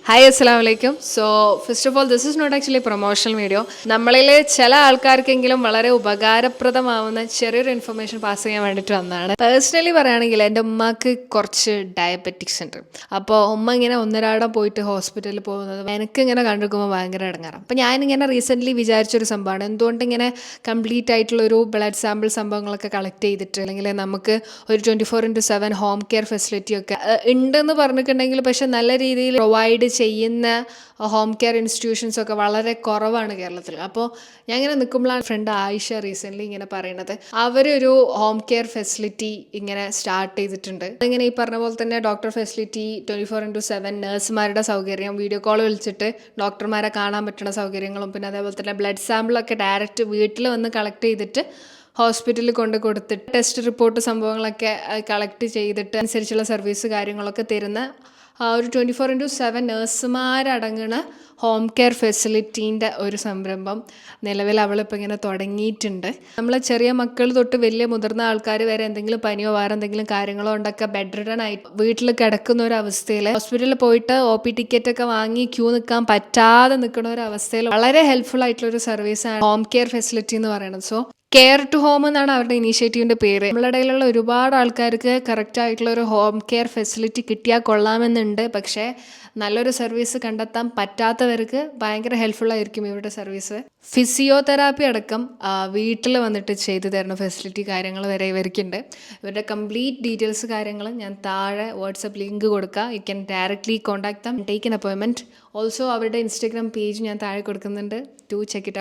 Hi അസ്സലാമു അലൈക്കും. So first of all this is not actually promotional video. നമ്മളിൽ ചില ആൾക്കാർക്കെങ്കിലും വളരെ ഉപകാരപ്രദമാവുന്ന ചെറിയൊരു ഇൻഫർമേഷൻ പാസ് ചെയ്യാൻ വേണ്ടിയിട്ട് വന്നതാണ്. പേഴ്സണലി പറയുകയാണെങ്കിൽ എൻ്റെ ഉമ്മക്ക് കുറച്ച് ഡയബറ്റിക്സ് ഉണ്ട്. അപ്പോൾ ഉമ്മ ഇങ്ങനെ ഒന്നരാടം പോയിട്ട് ഹോസ്പിറ്റലിൽ പോകുന്നത് എനിക്ക് ഇങ്ങനെ കണ്ടിരിക്കുമ്പോൾ ഭയങ്കര ഇടങ്ങാറാണ്. അപ്പോൾ ഞാനിങ്ങനെ റീസെൻ്റ്ലി വിചാരിച്ചൊരു സംഭവമാണ്, എന്തുകൊണ്ട് ഇങ്ങനെ കംപ്ലീറ്റ് ആയിട്ടുള്ളൊരു ബ്ലഡ് സാമ്പിൾ സംഭവങ്ങളൊക്കെ കളക്ട് ചെയ്തിട്ട് അല്ലെങ്കിൽ നമുക്ക് ഒരു 24/7 ഹോം കെയർ ഫെസിലിറ്റി ഒക്കെ ഉണ്ടെന്ന് പറഞ്ഞിട്ടുണ്ടെങ്കിൽ പക്ഷെ നല്ല രീതിയിൽ പ്രൊവൈഡ് ചെയ്യുന്ന ഹോം കെയർ ഇൻസ്റ്റിറ്റ്യൂഷൻസ് ഒക്കെ വളരെ കുറവാണ് കേരളത്തിൽ. അപ്പോൾ ഞാൻ ഇങ്ങനെ നിൽക്കുമ്പോഴാണ് ഫ്രണ്ട് ആയിഷ റീസെൻ്റ്ലി ഇങ്ങനെ പറയുന്നത് അവരൊരു ഹോം കെയർ ഫെസിലിറ്റി ഇങ്ങനെ സ്റ്റാർട്ട് ചെയ്തിട്ടുണ്ട്. അതിങ്ങനെ ഈ പറഞ്ഞ പോലെ തന്നെ ഡോക്ടർ ഫെസിലിറ്റി, 24/7 നഴ്സുമാരുടെ സൗകര്യം, വീഡിയോ കോൾ വിളിച്ചിട്ട് ഡോക്ടർമാരെ കാണാൻ പറ്റുന്ന സൗകര്യങ്ങളും, പിന്നെ അതേപോലെ തന്നെ ബ്ലഡ് സാമ്പിളൊക്കെ ഡയറക്റ്റ് വീട്ടിൽ വന്ന് കളക്ട് ചെയ്തിട്ട് ഹോസ്പിറ്റലിൽ കൊടുത്തിട്ട് ടെസ്റ്റ് റിപ്പോർട്ട് സംഭവങ്ങളൊക്കെ കളക്ട് ചെയ്തിട്ട് അനുസരിച്ചുള്ള സർവീസ് കാര്യങ്ങളൊക്കെ തരുന്ന ഒരു 24/7 നഴ്സുമാരടങ്ങുന്ന ഹോം കെയർ ഫെസിലിറ്റീൻ്റെ ഒരു സംരംഭം നിലവിൽ അവളിപ്പോൾ ഇങ്ങനെ തുടങ്ങിയിട്ടുണ്ട്. നമ്മളെ ചെറിയ മക്കൾ തൊട്ട് വലിയ മുതിർന്ന ആൾക്കാർ വരെ എന്തെങ്കിലും പനിയോ വേറെ എന്തെങ്കിലും കാര്യങ്ങളോ ഉണ്ടൊക്കെ ബെഡ് റിഡൺ ആയിട്ട് വീട്ടിൽ കിടക്കുന്ന ഒരു അവസ്ഥയിൽ ഹോസ്പിറ്റലിൽ പോയിട്ട് OP ടിക്കറ്റ് ഒക്കെ വാങ്ങി ക്യൂ നിൽക്കാൻ പറ്റാതെ നിൽക്കുന്ന ഒരു അവസ്ഥയിൽ വളരെ ഹെൽപ്ഫുൾ ആയിട്ടുള്ള ഒരു സർവീസാണ് ഹോം കെയർ ഫെസിലിറ്റി എന്ന് പറയുന്നത്. സോ കെയർ ടു ഹോം എന്നാണ് അവരുടെ ഇനീഷ്യേറ്റീവിൻ്റെ പേര്. നമ്മളുടെ ഇടയിലുള്ള ഒരുപാട് ആൾക്കാർക്ക് കറക്റ്റ് ആയിട്ടുള്ള ഒരു ഹോം കെയർ ഫെസിലിറ്റി കിട്ടിയാൽ കൊള്ളാമെന്നുണ്ട്. പക്ഷേ നല്ലൊരു സർവീസ് കണ്ടെത്താൻ പറ്റാത്തവർക്ക് ഭയങ്കര ഹെൽപ്ഫുൾ ആയിരിക്കും ഇവരുടെ സർവീസ്. ഫിസിയോതെറാപ്പി അടക്കം വീട്ടിൽ വന്നിട്ട് ചെയ്തു തരുന്ന ഫെസിലിറ്റി കാര്യങ്ങൾ വരെ ഇവർക്കുണ്ട്. ഇവരുടെ കംപ്ലീറ്റ് ഡീറ്റെയിൽസ് കാര്യങ്ങൾ ഞാൻ താഴെ വാട്സപ്പ് ലിങ്ക് കൊടുക്കുക. You can directly contact them, take an appointment. Also അവരുടെ ഇൻസ്റ്റാഗ്രാം പേജ് ഞാൻ താഴെ കൊടുക്കുന്നുണ്ട്. To check it out.